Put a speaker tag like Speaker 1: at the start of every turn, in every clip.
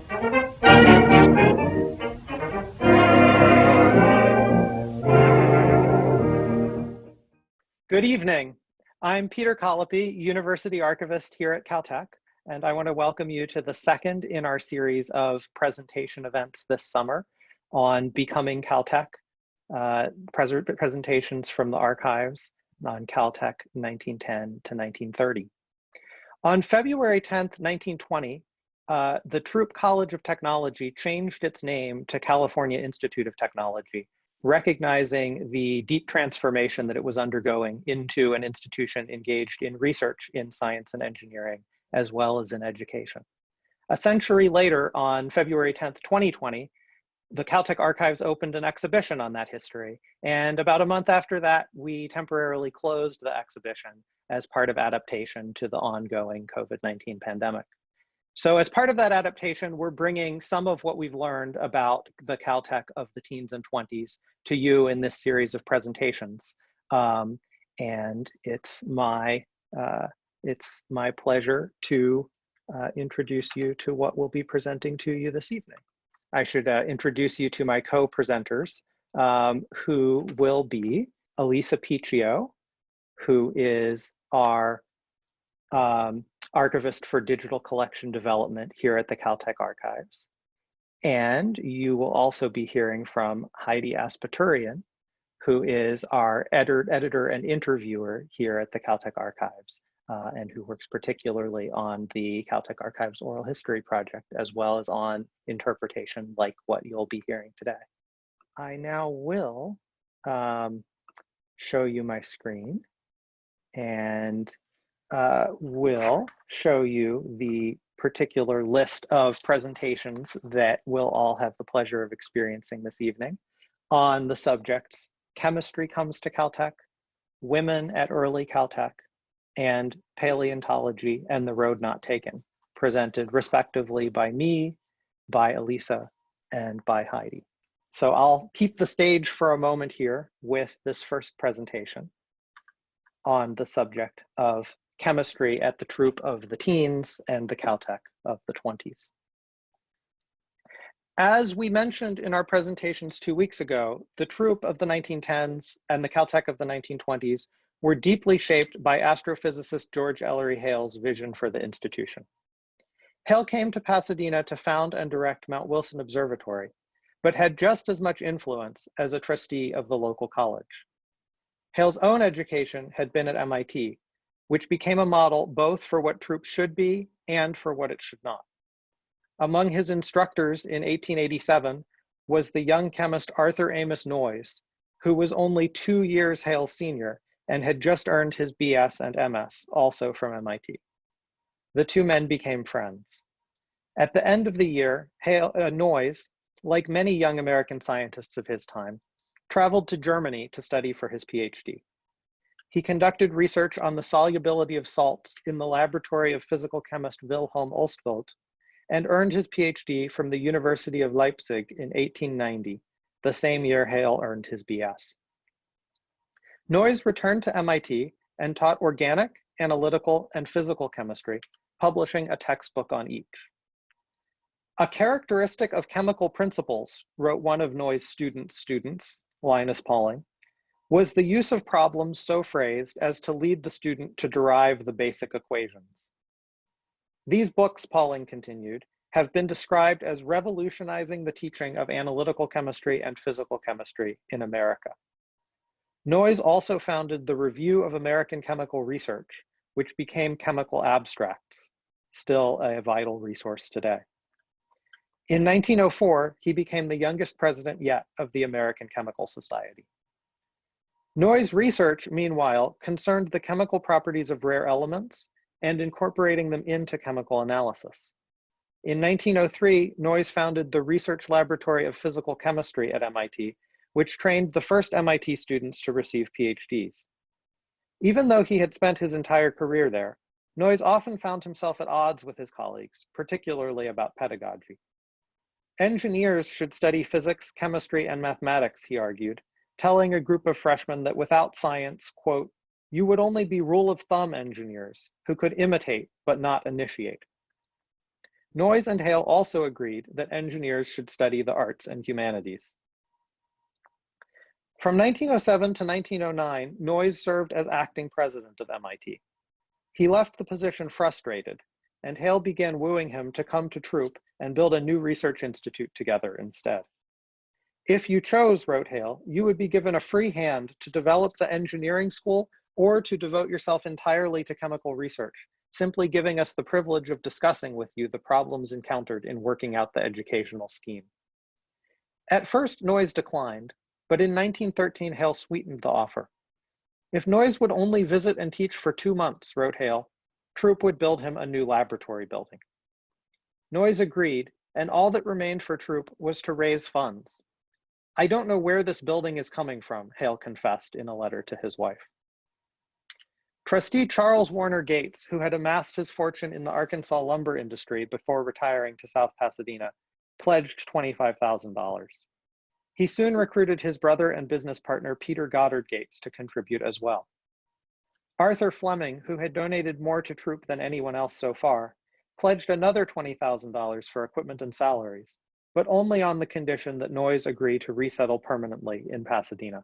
Speaker 1: Good evening. I'm Peter Colopy, University Archivist here at Caltech, and I want to welcome you to the second in our series of presentation events this summer on Becoming Caltech, presentations from the archives on Caltech 1910 to 1930. On February 10th, 1920, the Throop College of Technology changed its name to California Institute of Technology, recognizing the deep transformation that it was undergoing into an institution engaged in research in science and engineering, as well as in education. A century later, on February 10th, 2020, the Caltech archives opened an exhibition on that history. And about a month after that, we temporarily closed the exhibition as part of adaptation to the ongoing COVID-19 pandemic. So as part of that adaptation, we're bringing some of what we've learned about the Caltech of the teens and 20s to you in this series of presentations. And it's my pleasure to introduce you to what we'll be presenting to you this evening. I should introduce you to my co-presenters, who will be Elisa Picchio, who is our archivist for digital collection development here at the Caltech archives. And you will also be hearing from Heidi Aspaturian, who is our editor and interviewer here at the Caltech archives, and who works particularly on the Caltech Archives Oral History Project, as well as on interpretation like what you'll be hearing today. I now will show you my screen and will show you the particular list of presentations that we'll all have the pleasure of experiencing this evening on the subjects Chemistry Comes to Caltech, Women at Early Caltech, and Paleontology and the Road Not Taken, presented respectively by me, by Elisa, and by Heidi. So I'll keep the stage for a moment here with this first presentation on the subject of chemistry at the Throop of the teens and the Caltech of the 20s. As we mentioned in our presentations 2 weeks ago, the Throop of the 1910s and the Caltech of the 1920s were deeply shaped by astrophysicist George Ellery Hale's vision for the institution. Hale came to Pasadena to found and direct Mount Wilson Observatory, but had just as much influence as a trustee of the local college. Hale's own education had been at MIT, which became a model both for what Throop should be and for what it should not. Among his instructors in 1887 was the young chemist Arthur Amos Noyes, who was only 2 years Hale's senior and had just earned his BS and MS, also from MIT. The two men became friends. At the end of the year, Noyes, like many young American scientists of his time, traveled to Germany to study for his PhD. He conducted research on the solubility of salts in the laboratory of physical chemist Wilhelm Ostwald, and earned his PhD from the University of Leipzig in 1890, the same year Hale earned his BS. Noyes returned to MIT and taught organic, analytical, and physical chemistry, publishing a textbook on each. A characteristic of chemical principles, wrote one of Noyes' students, Linus Pauling, was the use of problems so phrased as to lead the student to derive the basic equations. These books, Pauling continued, have been described as revolutionizing the teaching of analytical chemistry and physical chemistry in America. Noyes also founded the Review of American Chemical Research, which became Chemical Abstracts, still a vital resource today. In 1904, he became the youngest president yet of the American Chemical Society. Noyes' research, meanwhile, concerned the chemical properties of rare elements and incorporating them into chemical analysis. In 1903, Noyes founded the Research Laboratory of Physical Chemistry at MIT, which trained the first MIT students to receive PhDs. Even though he had spent his entire career there, Noyes often found himself at odds with his colleagues, particularly about pedagogy. Engineers should study physics, chemistry, and mathematics, he argued, telling a group of freshmen that without science, quote, you would only be rule of thumb engineers who could imitate but not initiate. Noyes and Hale also agreed that engineers should study the arts and humanities. From 1907 to 1909, Noyes served as acting president of MIT. He left the position frustrated, and Hale began wooing him to come to Troop and build a new research institute together instead. If you chose, wrote Hale, you would be given a free hand to develop the engineering school or to devote yourself entirely to chemical research, simply giving us the privilege of discussing with you the problems encountered in working out the educational scheme. At first, Noyes declined, but in 1913, Hale sweetened the offer. If Noyes would only visit and teach for 2 months, wrote Hale, Troop would build him a new laboratory building. Noyes agreed, and all that remained for Troop was to raise funds. I don't know where this building is coming from, Hale confessed in a letter to his wife. Trustee Charles Warner Gates, who had amassed his fortune in the Arkansas lumber industry before retiring to South Pasadena, pledged $25,000. He soon recruited his brother and business partner, Peter Goddard Gates, to contribute as well. Arthur Fleming, who had donated more to Troop than anyone else so far, pledged another $20,000 for equipment and salaries, but only on the condition that Noyes agree to resettle permanently in Pasadena.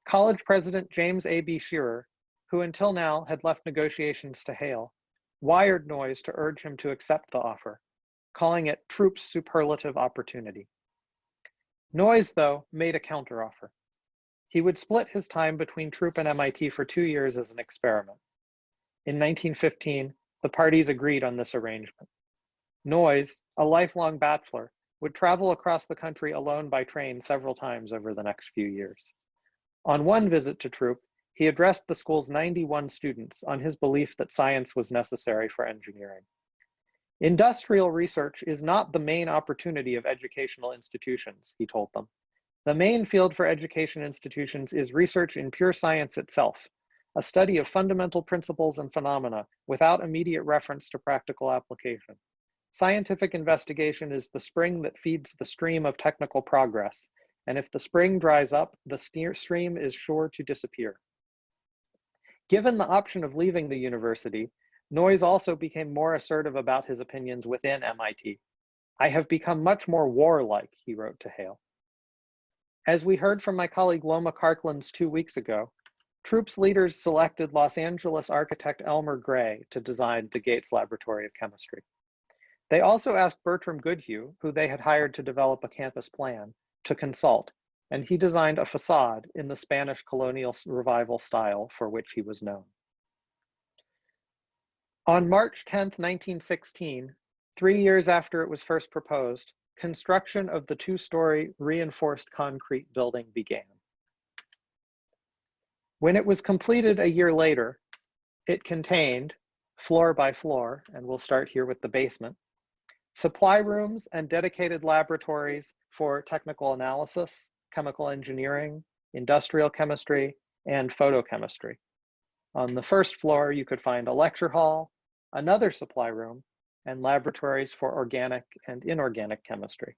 Speaker 1: College President James A.B. Shearer, who until now had left negotiations to Hale, wired Noyes to urge him to accept the offer, calling it Troop's superlative opportunity. Noyes, though, made a counteroffer. He would split his time between Troop and MIT for 2 years as an experiment. In 1915, the parties agreed on this arrangement. Noyes, a lifelong bachelor, would travel across the country alone by train several times over the next few years. On one visit to Troop, he addressed the school's 91 students on his belief that science was necessary for engineering. Industrial research is not the main opportunity of educational institutions, he told them. The main field for education institutions is research in pure science itself, a study of fundamental principles and phenomena without immediate reference to practical application. Scientific investigation is the spring that feeds the stream of technical progress, and if the spring dries up, the stream is sure to disappear. Given the option of leaving the university, Noyes also became more assertive about his opinions within MIT. I have become much more warlike, he wrote to Hale. As we heard from my colleague Loma Karklands 2 weeks ago, Troop's leaders selected Los Angeles architect Elmer Gray to design the Gates Laboratory of Chemistry. They also asked Bertram Goodhue, who they had hired to develop a campus plan, to consult, and he designed a facade in the Spanish colonial revival style for which he was known. On March 10, 1916, 3 years after it was first proposed, construction of the 2-story reinforced concrete building began. When it was completed a year later, it contained, floor by floor, and we'll start here with the basement, supply rooms and dedicated laboratories for technical analysis, chemical engineering, industrial chemistry, and photochemistry. On the first floor, you could find a lecture hall, another supply room, and laboratories for organic and inorganic chemistry.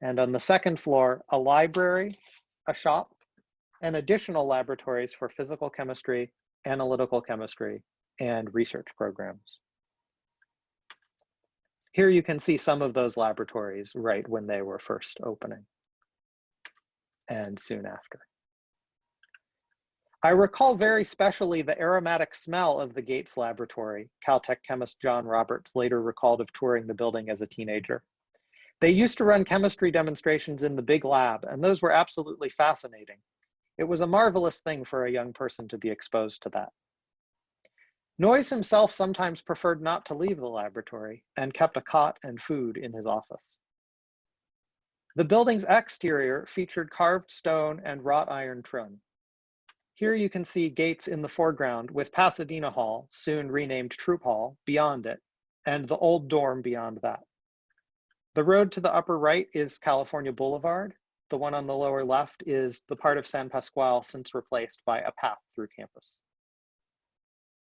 Speaker 1: And on the second floor, a library, a shop, and additional laboratories for physical chemistry, analytical chemistry, and research programs. Here you can see some of those laboratories right when they were first opening and soon after. I recall very specially the aromatic smell of the Gates laboratory, Caltech chemist John Roberts later recalled of touring the building as a teenager. They used to run chemistry demonstrations in the big lab, and those were absolutely fascinating. It was a marvelous thing for a young person to be exposed to that. Noyes himself sometimes preferred not to leave the laboratory and kept a cot and food in his office. The building's exterior featured carved stone and wrought iron trim. Here you can see Gates in the foreground with Pasadena Hall, soon renamed Troop Hall, beyond it, and the old dorm beyond that. The road to the upper right is California Boulevard. The one on the lower left is the part of San Pasqual since replaced by a path through campus.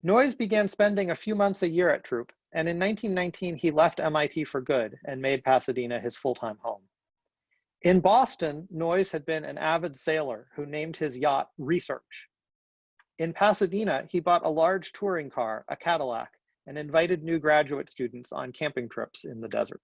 Speaker 1: Noyes began spending a few months a year at Troop, and in 1919 he left MIT for good and made Pasadena his full-time home. In Boston, Noyes had been an avid sailor who named his yacht Research. In Pasadena, he bought a large touring car, a Cadillac, and invited new graduate students on camping trips in the desert.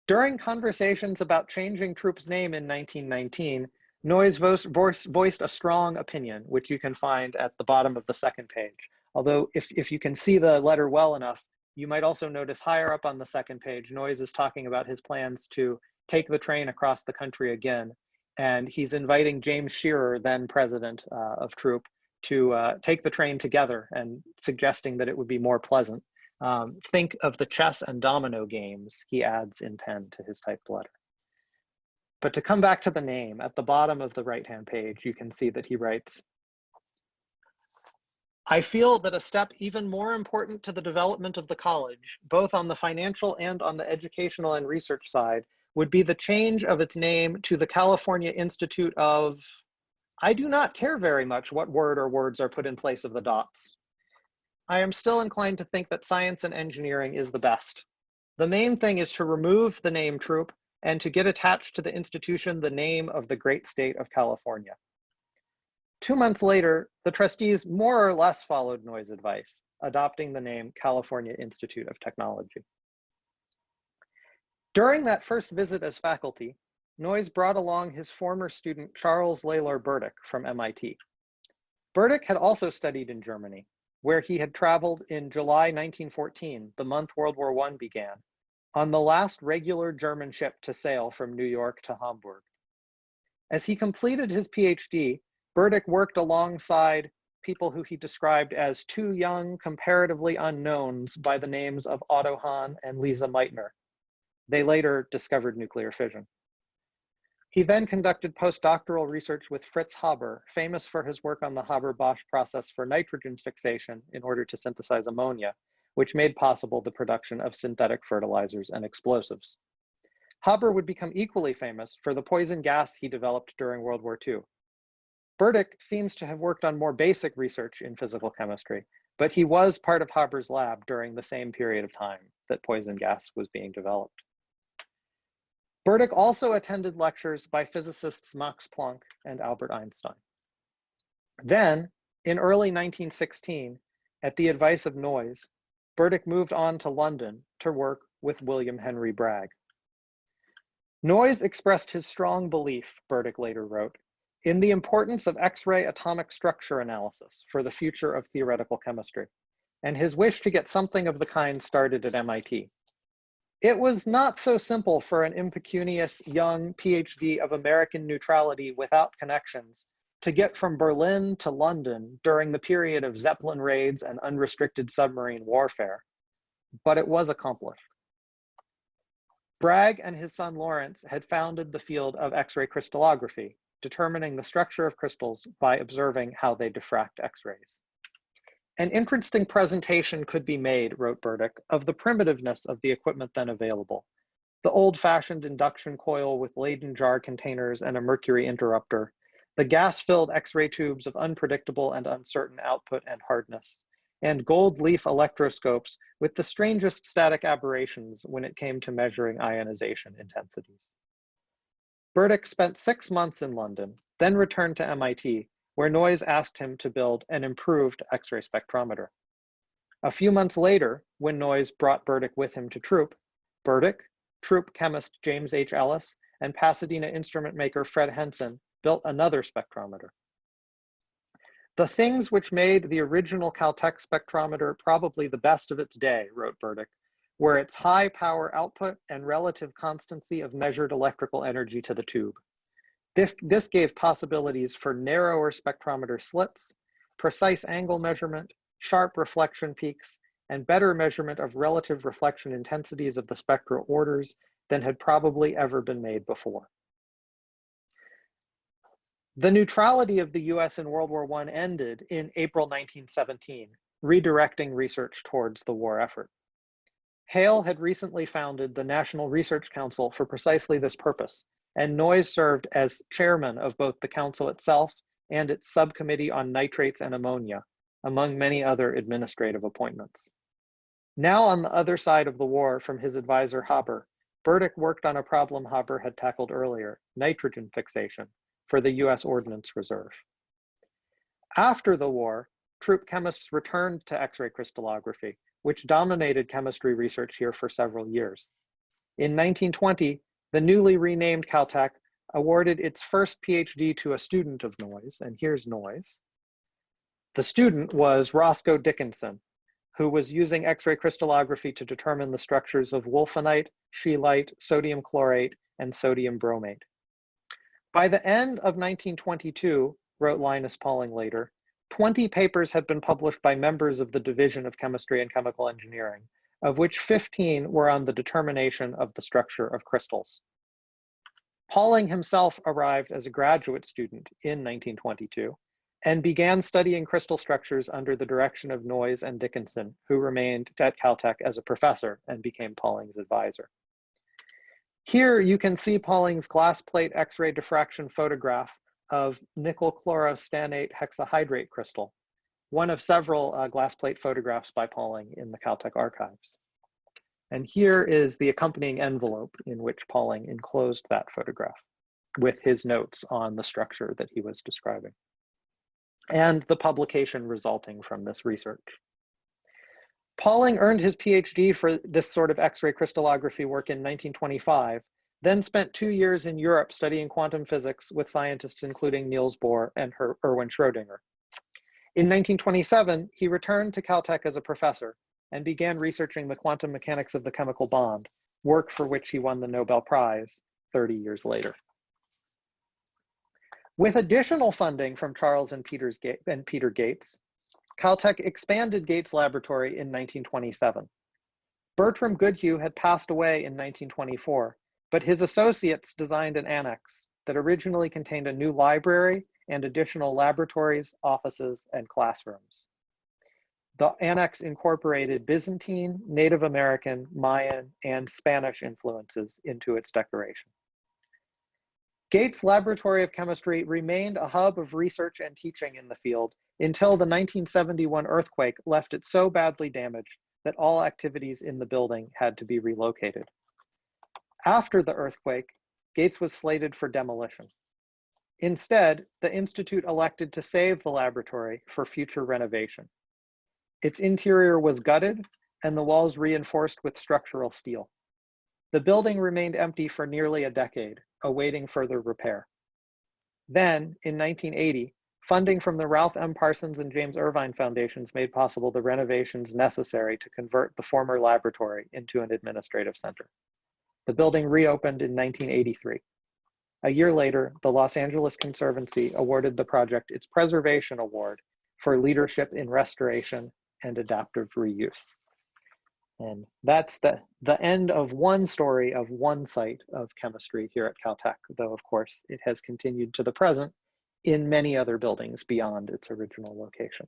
Speaker 1: During conversations about changing Troop's name in 1919, Noyes voiced a strong opinion, which you can find at the bottom of the second page. Although if you can see the letter well enough, you might also notice higher up on the second page, Noyes is talking about his plans to take the train across the country again. And he's inviting James Shearer, then president of Troop, to take the train together and suggesting that it would be more pleasant. Think of the chess and domino games, he adds in pen to his typed letter. But to come back to the name, at the bottom of the right-hand page, you can see that he writes, I feel that a step even more important to the development of the college, both on the financial and on the educational and research side, would be the change of its name to the California Institute of, I do not care very much what word or words are put in place of the dots. I am still inclined to think that science and engineering is the best. The main thing is to remove the name Troop and to get attached to the institution the name of the great state of California. 2 months later, the trustees more or less followed Noyes' advice, adopting the name California Institute of Technology. During that first visit as faculty, Noyes brought along his former student Charles Lalor Burdick from MIT. Burdick had also studied in Germany, where he had traveled in July 1914, the month World War I began, on the last regular German ship to sail from New York to Hamburg. As he completed his PhD, Burdick worked alongside people who he described as two young, comparatively unknowns by the names of Otto Hahn and Lisa Meitner. They later discovered nuclear fission. He then conducted postdoctoral research with Fritz Haber, famous for his work on the Haber-Bosch process for nitrogen fixation in order to synthesize ammonia, which made possible the production of synthetic fertilizers and explosives. Haber would become equally famous for the poison gas he developed during World War II. Burdick seems to have worked on more basic research in physical chemistry, but he was part of Haber's lab during the same period of time that poison gas was being developed. Burdick also attended lectures by physicists Max Planck and Albert Einstein. Then, in early 1916, at the advice of Noyes, Burdick moved on to London to work with William Henry Bragg. Noyes expressed his strong belief, Burdick later wrote, in the importance of X-ray atomic structure analysis for the future of theoretical chemistry, and his wish to get something of the kind started at MIT. It was not so simple for an impecunious young PhD of American neutrality without connections to get from Berlin to London during the period of Zeppelin raids and unrestricted submarine warfare, but it was accomplished. Bragg and his son Lawrence had founded the field of X-ray crystallography, determining the structure of crystals by observing how they diffract X-rays. An interesting presentation could be made, wrote Burdick, of the primitiveness of the equipment then available. The old-fashioned induction coil with Leyden jar containers and a mercury interrupter, the gas-filled X-ray tubes of unpredictable and uncertain output and hardness, and gold leaf electroscopes with the strangest static aberrations when it came to measuring ionization intensities. Burdick spent 6 months in London, then returned to MIT, where Noyes asked him to build an improved X-ray spectrometer. A few months later, when Noyes brought Burdick with him to Troop, Burdick, Troop chemist James H. Ellis, and Pasadena instrument maker Fred Henson built another spectrometer. The things which made the original Caltech spectrometer probably the best of its day, wrote Burdick, were its high power output and relative constancy of measured electrical energy to the tube. This gave possibilities for narrower spectrometer slits, precise angle measurement, sharp reflection peaks, and better measurement of relative reflection intensities of the spectral orders than had probably ever been made before. The neutrality of the US in World War I ended in April 1917, redirecting research towards the war effort. Hale had recently founded the National Research Council for precisely this purpose, and Noyes served as chairman of both the council itself and its subcommittee on nitrates and ammonia, among many other administrative appointments. Now on the other side of the war from his advisor Haber, Burdick worked on a problem Haber had tackled earlier, nitrogen fixation, for the US Ordnance Reserve. After the war, troop chemists returned to X-ray crystallography, which dominated chemistry research here for several years. In 1920, the newly renamed Caltech awarded its first PhD to a student of Noyes, and here's Noyes. The student was Roscoe Dickinson, who was using X-ray crystallography to determine the structures of wolfenite, scheelite, sodium chlorate, and sodium bromate. By the end of 1922, wrote Linus Pauling later, 20 papers had been published by members of the Division of Chemistry and Chemical Engineering, of which 15 were on the determination of the structure of crystals. Pauling himself arrived as a graduate student in 1922 and began studying crystal structures under the direction of Noyes and Dickinson, who remained at Caltech as a professor and became Pauling's advisor. Here you can see Pauling's glass plate X-ray diffraction photograph of nickel chlorostanate hexahydrate crystal, one of several glass plate photographs by Pauling in the Caltech archives. And here is the accompanying envelope in which Pauling enclosed that photograph with his notes on the structure that he was describing, and the publication resulting from this research. Pauling earned his PhD for this sort of X-ray crystallography work in 1925, then spent 2 years in Europe studying quantum physics with scientists including Niels Bohr and Erwin Schrödinger. In 1927, he returned to Caltech as a professor and began researching the quantum mechanics of the chemical bond, work for which he won the Nobel Prize 30 years later. With additional funding from Charles and Peter Gates, Caltech expanded Gates' laboratory in 1927. Bertram Goodhue had passed away in 1924, but his associates designed an annex that originally contained a new library and additional laboratories, offices, and classrooms. The annex incorporated Byzantine, Native American, Mayan, and Spanish influences into its decoration. Gates' Laboratory of Chemistry remained a hub of research and teaching in the field until the 1971 earthquake left it so badly damaged that all activities in the building had to be relocated. After the earthquake, Gates was slated for demolition. Instead, the Institute elected to save the laboratory for future renovation. Its interior was gutted and the walls reinforced with structural steel. The building remained empty for nearly a decade, awaiting further repair. Then, in 1980, funding from the Ralph M. Parsons and James Irvine Foundations made possible the renovations necessary to convert the former laboratory into an administrative center. The building reopened in 1983. A year later, the Los Angeles Conservancy awarded the project its Preservation Award for leadership in restoration and adaptive reuse. And that's the end of one story of one site of chemistry here at Caltech, though of course it has continued to the present in many other buildings beyond its original location.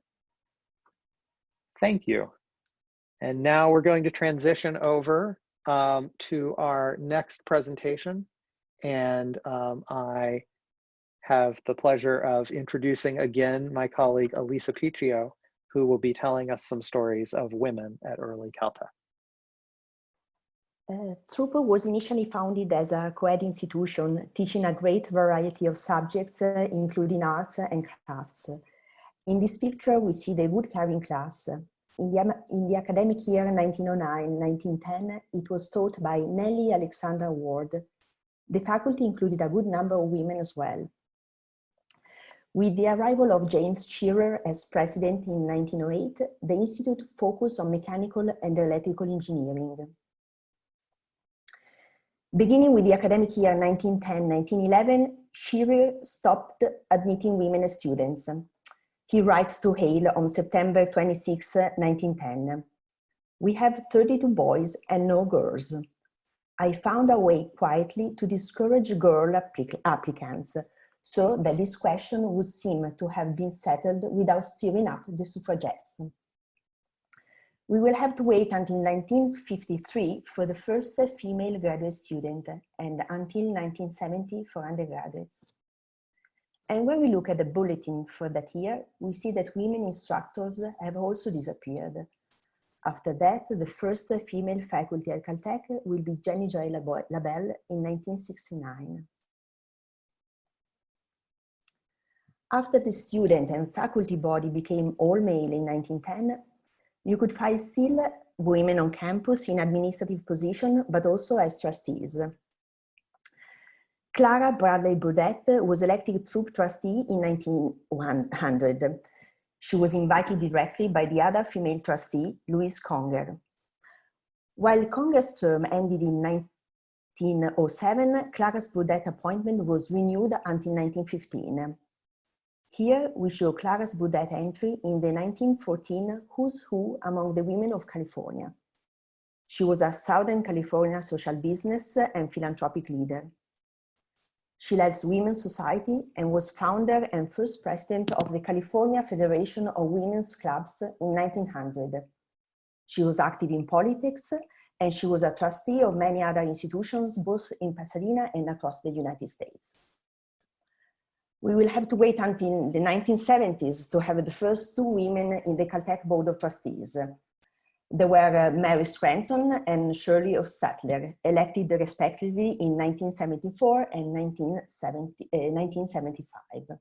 Speaker 1: Thank you. And now we're going to transition over to our next presentation. And I have the pleasure of introducing again my colleague Elisa Picchio, who will be telling us some stories of women at Early Caltech.
Speaker 2: Trupo was initially founded as a co-ed institution, teaching a great variety of subjects, including arts and crafts. In this picture, we see the wood-carving class. In the academic year 1909-1910, it was taught by Nellie Alexandra Ward. The faculty included a good number of women as well. With the arrival of James Shearer as president in 1908, the institute focused on mechanical and electrical engineering. Beginning with the academic year 1910-1911, Shearer stopped admitting women as students. He writes to Hale on September 26, 1910. "We have 32 boys and no girls. I found a way quietly to discourage girl applicants, so that this question would seem to have been settled without stirring up the suffragettes. We will have to wait until 1953 for the first female graduate student and until 1970 for undergraduates." And when we look at the bulletin for that year, we see that women instructors have also disappeared. After that, the first female faculty at Caltech will be Jenny Joy Labelle in 1969. After the student and faculty body became all male in 1910, you could find still women on campus in administrative position, but also as trustees. Clara Bradley Burdett was elected troop trustee in 1900. She was invited directly by the other female trustee, Louise Conger. While Conger's term ended in 1907, Clara's Burdett appointment was renewed until 1915. Here we show Clara's Burdett entry in the 1914 Who's Who among the Women of California. She was a Southern California social business and philanthropic leader. She led Women's Society and was founder and first president of the California Federation of Women's Clubs in 1900. She was active in politics, and she was a trustee of many other institutions, both in Pasadena and across the United States. We will have to wait until the 1970s to have the first two women in the Caltech Board of Trustees. There were Mary Scranton and Shirley Hofstadter, elected respectively in 1974 and 1975.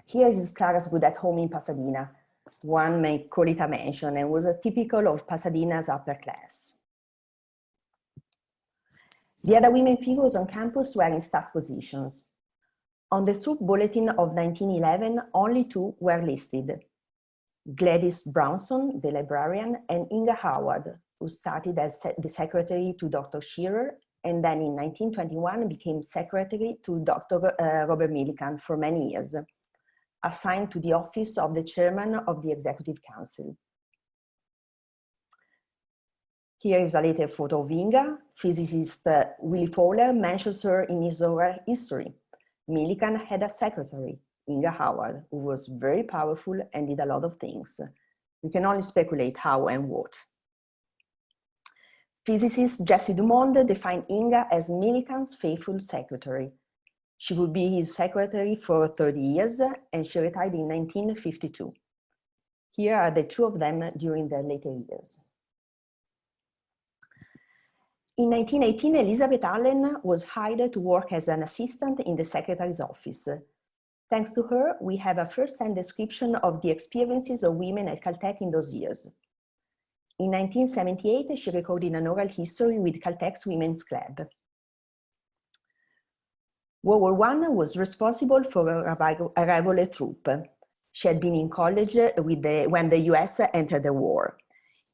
Speaker 2: Here is Clara's Burdett home in Pasadena. One may call it a mansion, and was typical of Pasadena's upper class. The other women figures on campus were in staff positions. On the troop bulletin of 1911, only two were listed: Gladys Brownson, the librarian, and Inga Howard, who started as the secretary to Dr. Shearer, and then in 1921 became secretary to Dr. Robert Millikan for many years, assigned to the office of the chairman of the Executive Council. Here is a later photo of Inga. Physicist Willie Fowler mentions her in his oral history. Millikan had a secretary, Inga Howard, who was very powerful and did a lot of things. We can only speculate how and what. Physicist Jessie Dumond defined Inga as Millikan's faithful secretary. She would be his secretary for 30 years, and she retired in 1952. Here are the two of them during their later years. In 1918, Elizabeth Allen was hired to work as an assistant in the secretary's office. Thanks to her, we have a first-hand description of the experiences of women at Caltech in those years. In 1978, she recorded an oral history with Caltech's Women's Club. World War I was responsible for her arrival at troop. She had been in college when the US entered the war.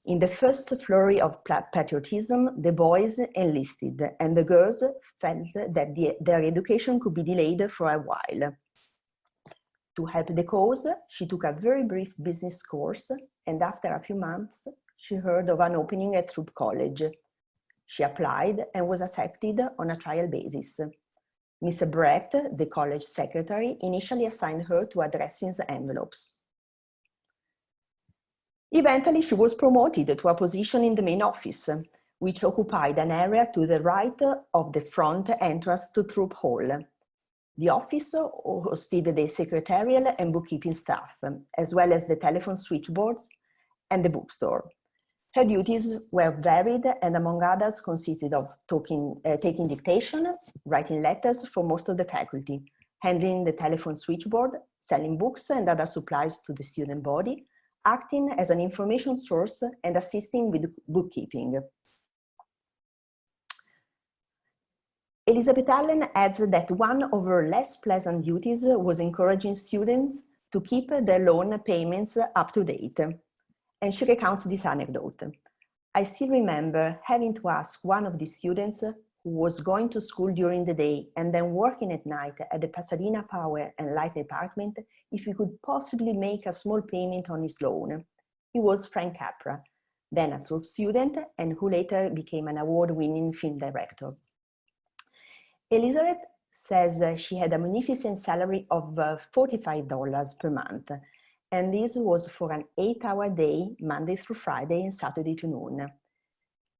Speaker 2: In the first flurry of patriotism, the boys enlisted, and the girls felt that their education could be delayed for a while. To help the cause, she took a very brief business course, and after a few months, she heard of an opening at Troop College. She applied and was accepted on a trial basis. Miss Brett, the college secretary, initially assigned her to addressing envelopes. Eventually, she was promoted to a position in the main office, which occupied an area to the right of the front entrance to Troop Hall. The office hosted the secretarial and bookkeeping staff, as well as the telephone switchboards and the bookstore. Her duties were varied and, among others, consisted of taking dictation, writing letters for most of the faculty, handling the telephone switchboard, selling books and other supplies to the student body, acting as an information source, and assisting with bookkeeping. Elizabeth Allen adds that one of her less pleasant duties was encouraging students to keep their loan payments up to date. And she recounts this anecdote. I still remember having to ask one of the students who was going to school during the day and then working at night at the Pasadena Power and Light Department if he could possibly make a small payment on his loan. He was Frank Capra, then a troop student and who later became an award-winning film director. Elizabeth says she had a munificent salary of $45 per month, and this was for an 8-hour day, Monday through Friday and Saturday to noon.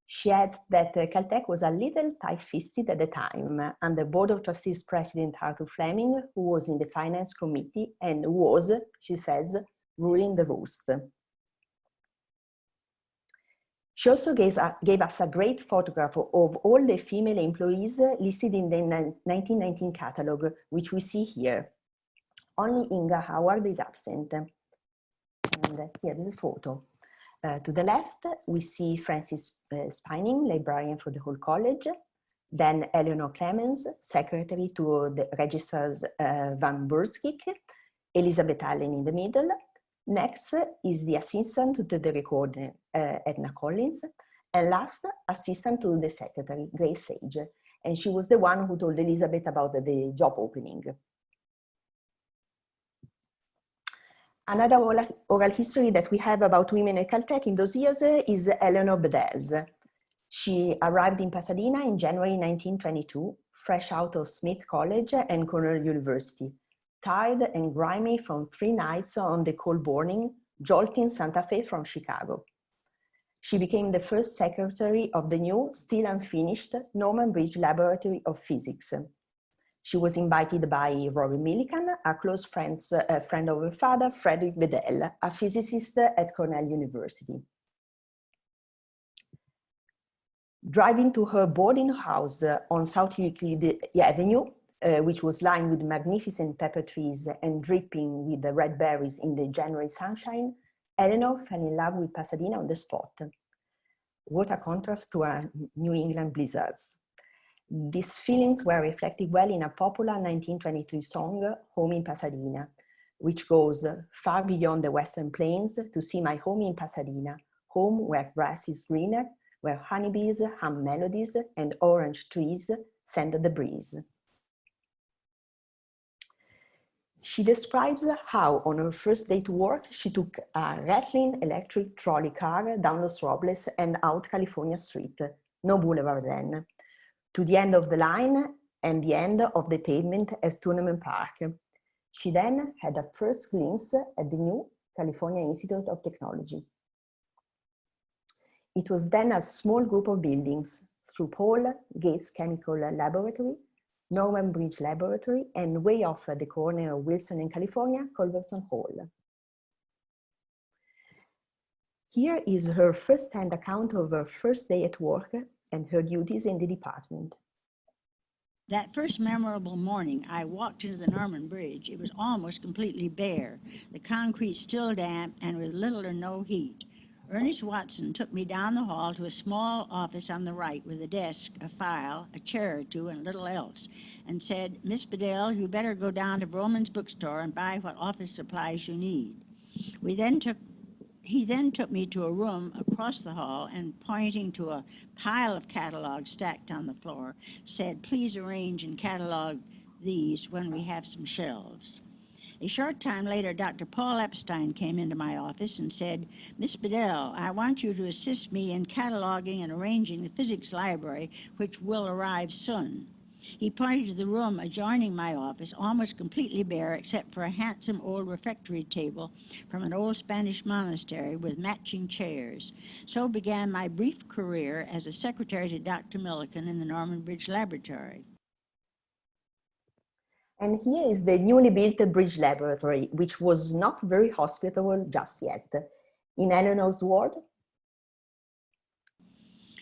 Speaker 2: She adds that Caltech was a little tight-fisted at the time, under Board of Trustees President Arthur Fleming, who was in the Finance Committee and was, she says, ruling the roost. She also gave us a great photograph of all the female employees listed in the 1919 catalog, which we see here. Only Inga Howard is absent. And here is a photo. To the left, we see Francis Spining, librarian for the whole college. Then Eleanor Clemens, secretary to the registrars Van Burskik. Elizabeth Allen in the middle. Next is the assistant to the recorder, Edna Collins. And last, assistant to the secretary, Grace Sage. And she was the one who told Elizabeth about the job opening. Another oral history that we have about women at Caltech in those years is Eleanor Bedez. She arrived in Pasadena in January 1922, fresh out of Smith College and Cornell University, tired and grimy from 3 nights on the coal burning, jolting Santa Fe from Chicago. She became the first secretary of the new, still unfinished, Norman Bridge Laboratory of Physics. She was invited by Rory Millikan, a close friend of her father, Frederick Bedell, a physicist at Cornell University. Driving to her boarding house on South Euclid Avenue, which was lined with magnificent pepper trees and dripping with the red berries in the January sunshine, Eleanor fell in love with Pasadena on the spot. What a contrast to our New England blizzards. These feelings were reflected well in a popular 1923 song, Home in Pasadena, which goes far beyond the Western Plains to see my home in Pasadena, home where grass is greener, where honeybees hum melodies and orange trees send the breeze. She describes how on her first day to work, she took a rattling electric trolley car down Los Robles and out California Street, no boulevard then, to the end of the line and the end of the pavement at Tournament Park. She then had a first glimpse at the new California Institute of Technology. It was then a small group of buildings, through Paul Gates Chemical Laboratory, Norman Bridge Laboratory, and way off at the corner of Wilson and California, Culberson Hall. Here is her first-hand account of her first day at work and her duties in the department.
Speaker 3: That first memorable morning, I walked into the Norman Bridge. It was almost completely bare, the concrete still damp and with little or no heat. Ernest Watson took me down the hall to a small office on the right with a desk, a file, a chair or two, and little else, and said, "Miss Bedell, you better go down to Broman's bookstore and buy what office supplies you need." He then took me to a room across the hall and, pointing to a pile of catalogs stacked on the floor, said, "Please arrange and catalog these when we have some shelves." A short time later, Dr. Paul Epstein came into my office and said, "Miss Bedell, I want you to assist me in cataloging and arranging the physics library, which will arrive soon." He pointed to the room adjoining my office, almost completely bare except for a handsome old refectory table from an old Spanish monastery with matching chairs. So began my brief career as a secretary to Dr. Millikan in the Norman Bridge Laboratory.
Speaker 2: And here is the newly built Bridge Laboratory, which was not very hospitable just yet. In Eleanor's ward,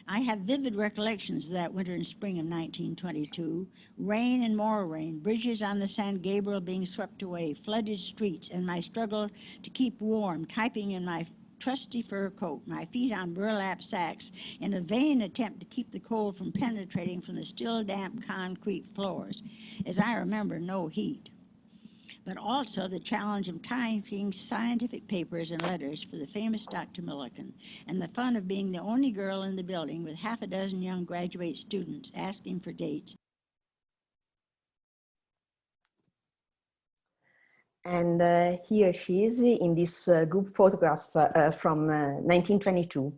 Speaker 3: I have vivid recollections of that winter and spring of 1922. Rain and more rain, bridges on the San Gabriel being swept away, flooded streets, and my struggle to keep warm, typing in my trusty fur coat, my feet on burlap sacks, in a vain attempt to keep the cold from penetrating from the still damp concrete floors. As I remember, no heat. But also the challenge of typing scientific papers and letters for the famous Dr. Millikan, and the fun of being the only girl in the building with half a dozen young graduate students asking for dates.
Speaker 2: And here she is in this group photograph from 1922.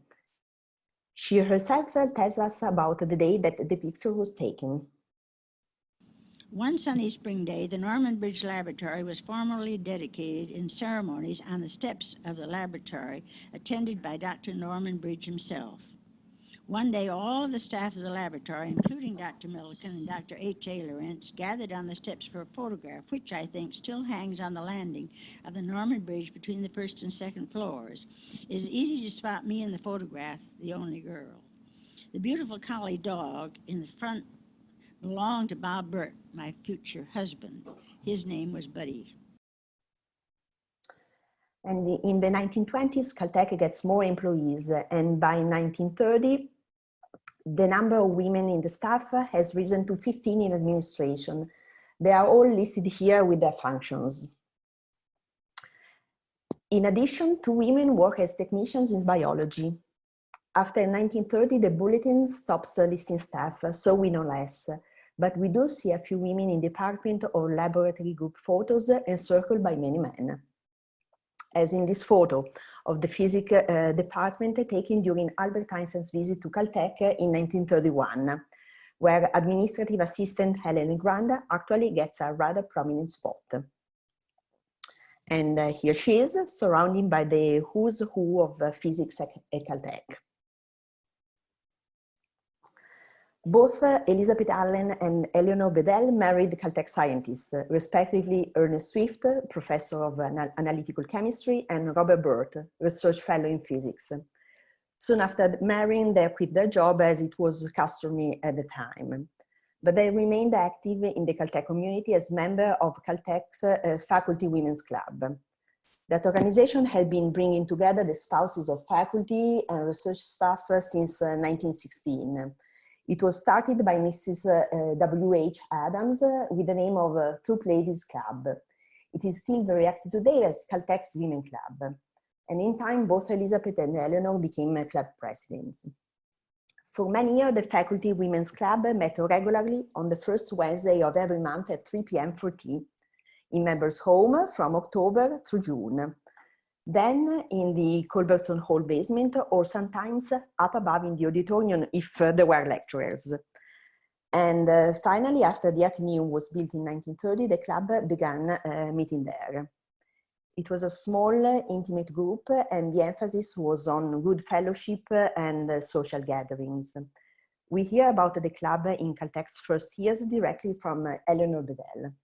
Speaker 2: She herself tells us about the day that the picture was taken.
Speaker 3: One sunny spring day, the Norman Bridge Laboratory was formally dedicated in ceremonies on the steps of the laboratory, attended by Dr. Norman Bridge himself. One day, all of the staff of the laboratory, including Dr. Millikan and Dr. H.A. Lawrence, gathered on the steps for a photograph, which I think still hangs on the landing of the Norman Bridge between the first and second floors. It is easy to spot me in the photograph, the only girl. The beautiful collie dog in the front belonged to Bob Burt, my future husband. His name was Buddy.
Speaker 2: And in the 1920s, Caltech gets more employees, and by 1930, the number of women in the staff has risen to 15 in administration. They are all listed here with their functions. In addition, 2 women work as technicians in biology. After 1930, the bulletin stops listing staff, so we know less. But we do see a few women in department or laboratory group photos encircled by many men. As in this photo of the physics department taken during Albert Einstein's visit to Caltech in 1931, where administrative assistant Helen Granda actually gets a rather prominent spot. And here she is, surrounded by the who's who of physics at Caltech. Both Elizabeth Allen and Eleanor Bedell married Caltech scientists, respectively Ernest Swift, professor of analytical chemistry, and Robert Burt, research fellow in physics. Soon after marrying, they quit their job as it was customary at the time. But they remained active in the Caltech community as member of Caltech's Faculty Women's Club. That organization had been bringing together the spouses of faculty and research staff since 1916. It was started by Mrs. W.H. Adams with the name of Two Ladies Club. It is still very active today as Caltech's Women Club. And in time, both Elizabeth and Eleanor became club presidents. For many years, the Faculty Women's Club met regularly on the first Wednesday of every month at 3 p.m. for tea in members' home from October through June. Then in the Culbertson Hall basement, or sometimes up above in the auditorium if there were lecturers. And finally, after the Athenaeum was built in 1930, the club began meeting there. It was a small, intimate group, and the emphasis was on good fellowship and social gatherings. We hear about the club in Caltech's first years directly from Eleanor Bedell.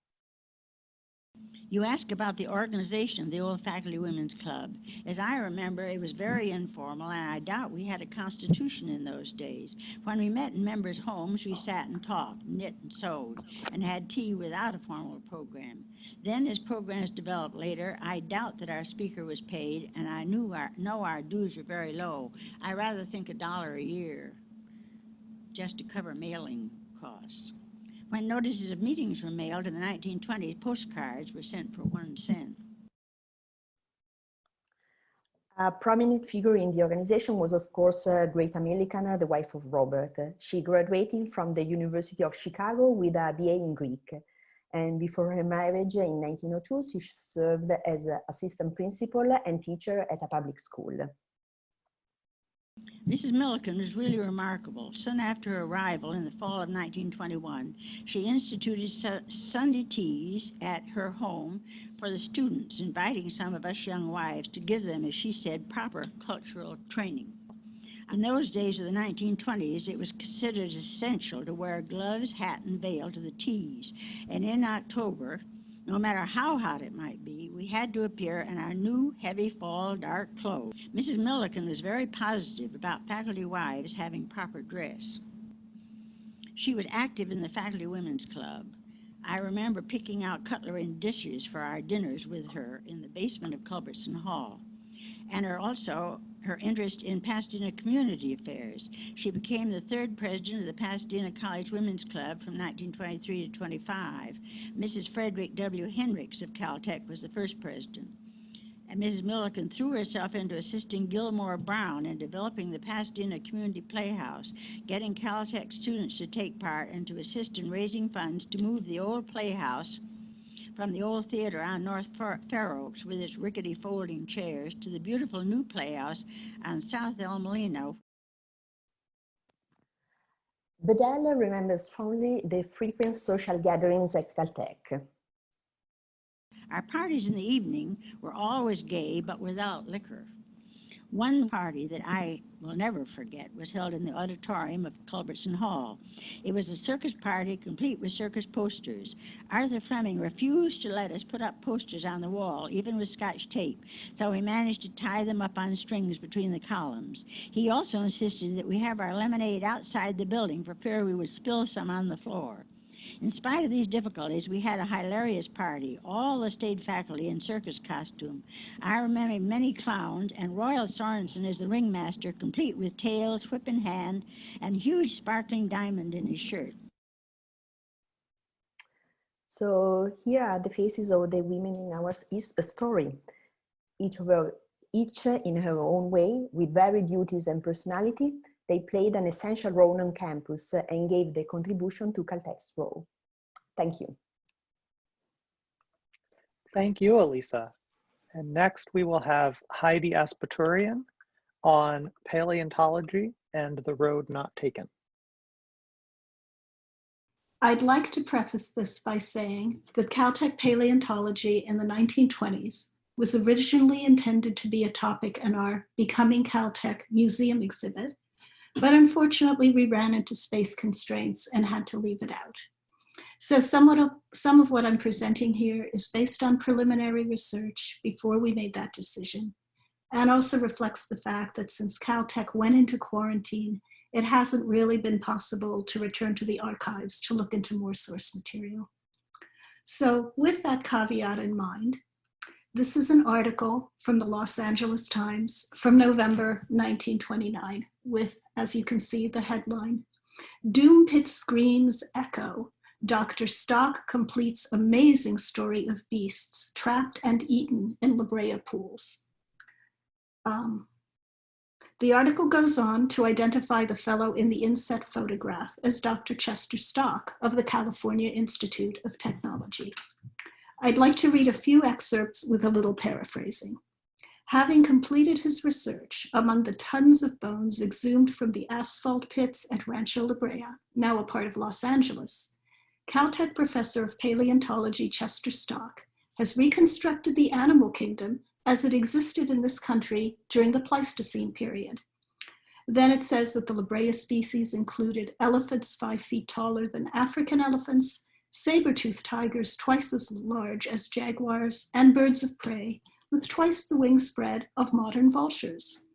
Speaker 3: You ask about the organization of the old Faculty Women's Club. As I remember, it was very informal, and I doubt we had a constitution in those days. When we met in members' homes, we sat and talked, knit and sewed, and had tea without a formal program. Then, as programs developed later, I doubt that our speaker was paid, and I know our dues were very low. I rather think $1 a year, just to cover mailing costs. When notices of meetings were mailed in the 1920s, postcards were sent for 1 cent.
Speaker 2: A prominent figure in the organization was, of course, Greta Millikan, the wife of Robert. She graduated from the University of Chicago with a BA in Greek. And before her marriage in 1902, she served as assistant principal and teacher at a public school.
Speaker 3: Mrs. Millikan was really remarkable. Soon after her arrival in the fall of 1921, she instituted Sunday teas at her home for the students, inviting some of us young wives to give them, as she said, proper cultural training. In those days of the 1920s, it was considered essential to wear gloves, hat, and veil to the teas. And in October, no matter how hot it might be, we had to appear in our new heavy fall dark clothes. Mrs. Millikan was very positive about faculty wives having proper dress. She was active in the Faculty Women's Club. I remember picking out cutlery and dishes for our dinners with her in the basement of Culbertson Hall, and her interest in Pasadena community affairs. She became the 3rd president of the Pasadena College Women's Club from 1923 to 25. Mrs. Frederick W. Hendricks of Caltech was the 1st president. And Mrs. Millikan threw herself into assisting Gilmore Brown in developing the Pasadena Community Playhouse, getting Caltech students to take part and to assist in raising funds to move the old playhouse from the old theater on North Fair Oaks with its rickety folding chairs to the beautiful new playhouse on South El Molino.
Speaker 2: Bedell remembers fondly the frequent social gatherings at Caltech.
Speaker 3: Our parties in the evening were always gay, but without liquor. One party that I will never forget was held in the auditorium of Culbertson Hall. It was a circus party complete with circus posters. Arthur Fleming refused to let us put up posters on the wall, even with Scotch tape, so we managed to tie them up on strings between the columns. He also insisted that we have our lemonade outside the building for fear we would spill some on the floor. In spite of these difficulties, we had a hilarious party, all the state faculty in circus costume. I remember many clowns, and Royal Sorensen is the ringmaster, complete with tails, whip in hand, and huge sparkling diamond in his shirt.
Speaker 2: So here are the faces of the women in our story, each in her own way, with varied duties and personality. They played an essential role on campus and gave their contribution to Caltech's role. Thank you.
Speaker 1: Thank you, Elisa. And next we will have Heidi Aspaturian on paleontology and the road not taken.
Speaker 4: I'd like to preface this by saying that Caltech paleontology in the 1920s was originally intended to be a topic in our Becoming Caltech museum exhibit, but unfortunately we ran into space constraints and had to leave it out. So some of what I'm presenting here is based on preliminary research before we made that decision, and also reflects the fact that since Caltech went into quarantine, it hasn't really been possible to return to the archives to look into more source material. So with that caveat in mind, this is an article from the Los Angeles Times from November 1929 with, as you can see, the headline, "Doom Pit Screams Echo. Dr. Stock completes amazing story of beasts trapped and eaten in La Brea pools." The article goes on to identify the fellow in the inset photograph as Dr. Chester Stock of the California Institute of Technology. I'd like to read a few excerpts with a little paraphrasing. Having completed his research among the tons of bones exhumed from the asphalt pits at Rancho La Brea, now a part of Los Angeles, Caltech professor of paleontology Chester Stock has reconstructed the animal kingdom as it existed in this country during the Pleistocene period. Then it says that the La Brea species included elephants 5 feet taller than African elephants, saber-toothed tigers twice as large as jaguars, and birds of prey with twice the wingspread of modern vultures.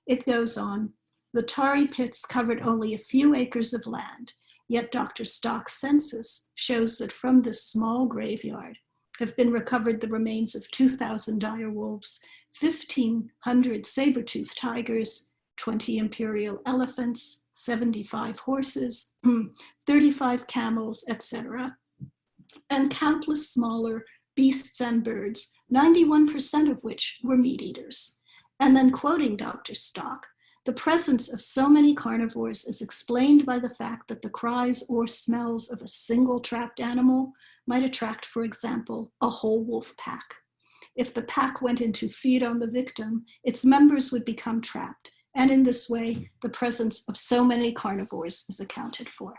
Speaker 4: It goes on, the tarry pits covered only a few acres of land, yet Dr. Stock's census shows that from this small graveyard have been recovered the remains of 2,000 dire wolves, 1,500 saber-toothed tigers, 20 imperial elephants, 75 horses, 35 camels, etc., and countless smaller beasts and birds, 91% of which were meat eaters. And then quoting Dr. Stock, the presence of so many carnivores is explained by the fact that the cries or smells of a single trapped animal might attract, for example, a whole wolf pack. If the pack went in to feed on the victim, its members would become trapped, and in this way, the presence of so many carnivores is accounted for.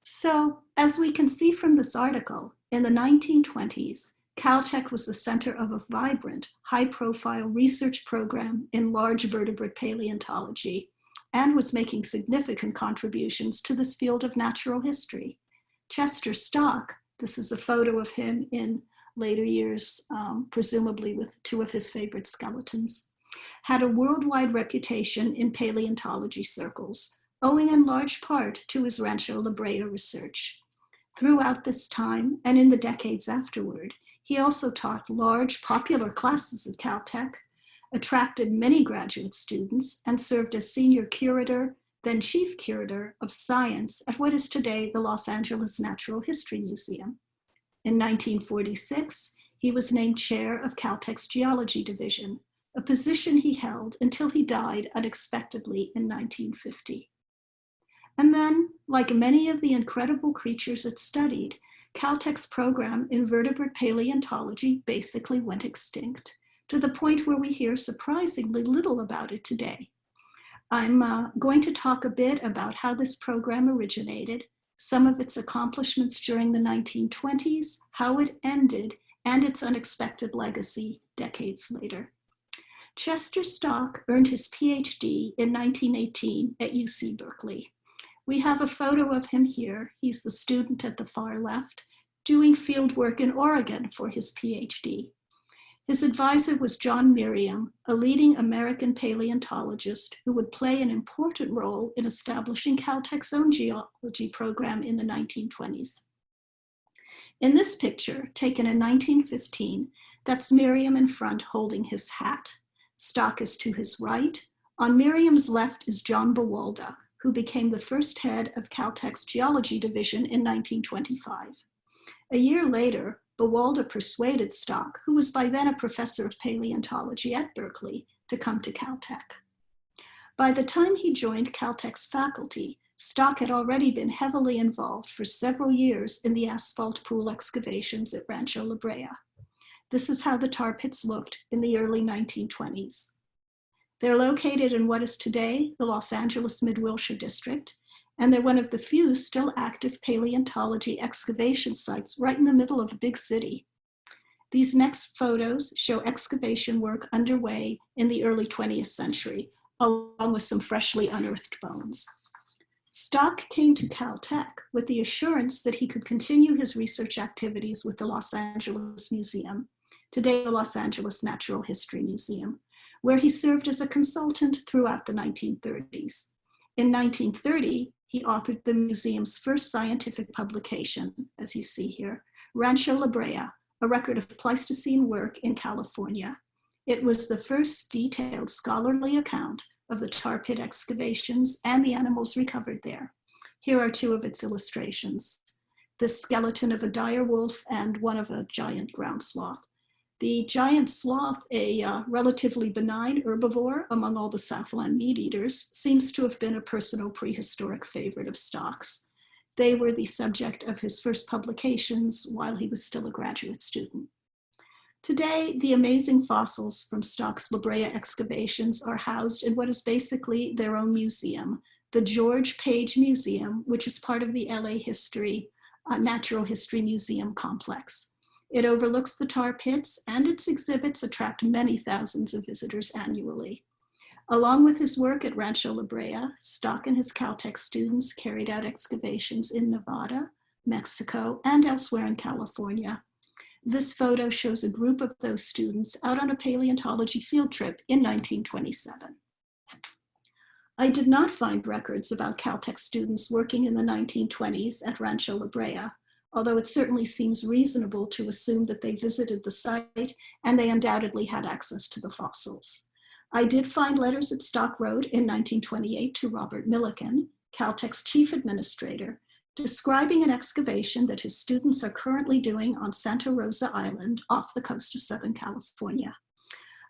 Speaker 4: So, as we can see from this article, in the 1920s, Caltech was the center of a vibrant, high-profile research program in large vertebrate paleontology and was making significant contributions to this field of natural history. Chester Stock, this is a photo of him in later years, presumably with 2 of his favorite skeletons, had a worldwide reputation in paleontology circles, owing in large part to his Rancho La Brea research. Throughout this time and in the decades afterward, he also taught large popular classes at Caltech, attracted many graduate students, and served as senior curator, then chief curator of science at what is today the Los Angeles Natural History Museum. In 1946, he was named chair of Caltech's Geology Division, a position he held until he died unexpectedly in 1950. And then, like many of the incredible creatures it studied, Caltech's program in vertebrate paleontology basically went extinct, to the point where we hear surprisingly little about it today. I'm going to talk a bit about how this program originated, some of its accomplishments during the 1920s, how it ended, and its unexpected legacy decades later. Chester Stock earned his PhD in 1918 at UC Berkeley. We have a photo of him here. He's the student at the far left, doing field work in Oregon for his PhD. His advisor was John Merriam, a leading American paleontologist who would play an important role in establishing Caltech's own geology program in the 1920s. In this picture, taken in 1915, that's Merriam in front holding his hat. Stock is to his right. On Merriam's left is John Bawalda, who became the first head of Caltech's geology division in 1925. A year later, Bawalda persuaded Stock, who was by then a professor of paleontology at Berkeley, to come to Caltech. By the time he joined Caltech's faculty, Stock had already been heavily involved for several years in the asphalt pool excavations at Rancho La Brea. This is how the tar pits looked in the early 1920s. They're located in what is today the Los Angeles Mid-Wilshire district, and they're one of the few still active paleontology excavation sites right in the middle of a big city. These next photos show excavation work underway in the early 20th century, along with some freshly unearthed bones. Stock came to Caltech with the assurance that he could continue his research activities with the Los Angeles Museum, today the Los Angeles Natural History Museum, where he served as a consultant throughout the 1930s. In 1930, he authored the museum's first scientific publication, as you see here, Rancho La Brea, a record of Pleistocene work in California. It was the first detailed scholarly account of the tar pit excavations and the animals recovered there. Here are two of its illustrations: the skeleton of a dire wolf and one of a giant ground sloth. The giant sloth, a relatively benign herbivore among all the Southland meat eaters, seems to have been a personal prehistoric favorite of Stock's. They were the subject of his first publications while he was still a graduate student. Today, the amazing fossils from Stock's La Brea excavations are housed in what is basically their own museum, the George Page Museum, which is part of the LA Natural History Museum complex. It overlooks the tar pits, and its exhibits attract many thousands of visitors annually. Along with his work at Rancho La Brea, Stock and his Caltech students carried out excavations in Nevada, Mexico, and elsewhere in California. This photo shows a group of those students out on a paleontology field trip in 1927. I did not find records about Caltech students working in the 1920s at Rancho La Brea, although it certainly seems reasonable to assume that they visited the site and they undoubtedly had access to the fossils. I did find letters that Stock wrote in 1928 to Robert Millikan, Caltech's chief administrator, describing an excavation that his students are currently doing on Santa Rosa Island off the coast of Southern California.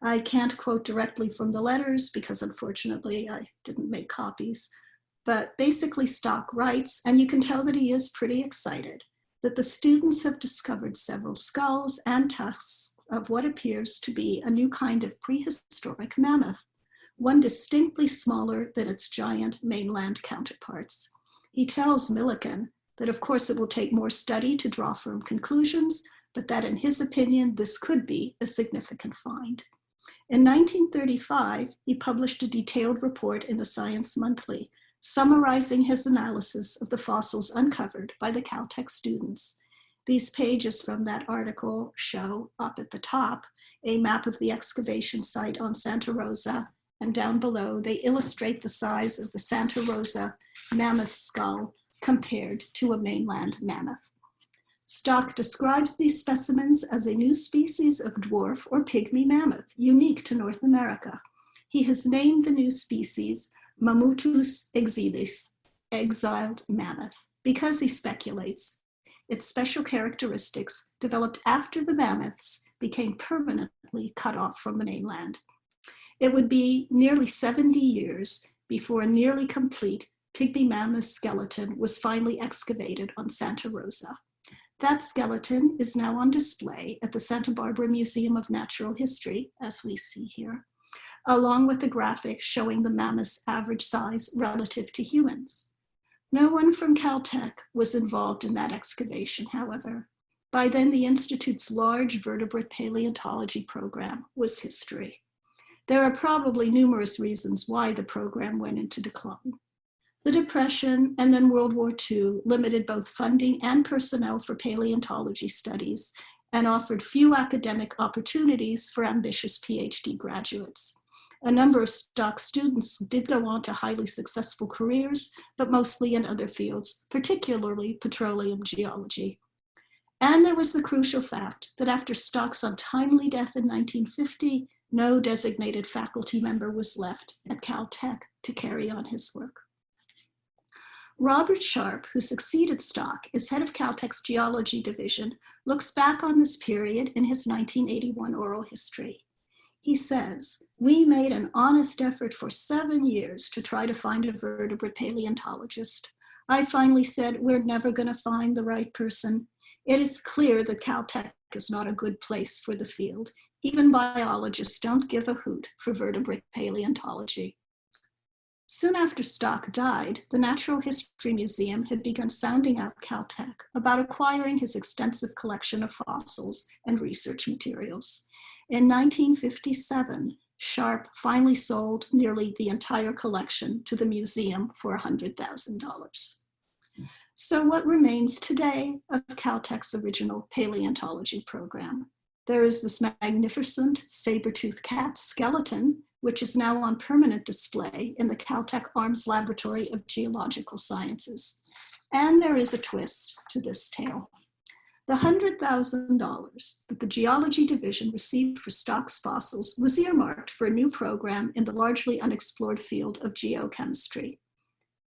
Speaker 4: I can't quote directly from the letters because unfortunately I didn't make copies, but basically Stock writes, and you can tell that he is pretty excited, that the students have discovered several skulls and tusks of what appears to be a new kind of prehistoric mammoth, one distinctly smaller than its giant mainland counterparts. He tells Millikan that of course it will take more study to draw firm conclusions, but that in his opinion, this could be a significant find. In 1935, he published a detailed report in the Science Monthly, summarizing his analysis of the fossils uncovered by the Caltech students. These pages from that article show, up at the top, a map of the excavation site on Santa Rosa, and down below, they illustrate the size of the Santa Rosa mammoth skull compared to a mainland mammoth. Stock describes these specimens as a new species of dwarf or pygmy mammoth, unique to North America. He has named the new species Mammutus exilus, exiled mammoth, because he speculates its special characteristics developed after the mammoths became permanently cut off from the mainland. It would be nearly 70 years before a nearly complete pygmy mammoth skeleton was finally excavated on Santa Rosa. That skeleton is now on display at the Santa Barbara Museum of Natural History, as we see here, along with a graphic showing the mammoth's average size relative to humans. No one from Caltech was involved in that excavation, however. By then, the Institute's large vertebrate paleontology program was history. There are probably numerous reasons why the program went into decline. The Depression and then World War II limited both funding and personnel for paleontology studies and offered few academic opportunities for ambitious PhD graduates. A number of Stock students did go on to highly successful careers, but mostly in other fields, particularly petroleum geology. And there was the crucial fact that after Stock's untimely death in 1950, no designated faculty member was left at Caltech to carry on his work. Robert Sharp, who succeeded Stock as head of Caltech's geology division, looks back on this period in his 1981 oral history. He says, "We made an honest effort for 7 years to try to find a vertebrate paleontologist. I finally said, we're never going to find the right person. It is clear that Caltech is not a good place for the field. Even biologists don't give a hoot for vertebrate paleontology." Soon after Stock died, the Natural History Museum had begun sounding out Caltech about acquiring his extensive collection of fossils and research materials. In 1957, Sharp finally sold nearly the entire collection to the museum for $100,000. So what remains today of Caltech's original paleontology program? There is this magnificent saber-toothed cat skeleton, which is now on permanent display in the Caltech Arms Laboratory of Geological Sciences. And there is a twist to this tale. The $100,000 that the geology division received for Stock's fossils was earmarked for a new program in the largely unexplored field of geochemistry.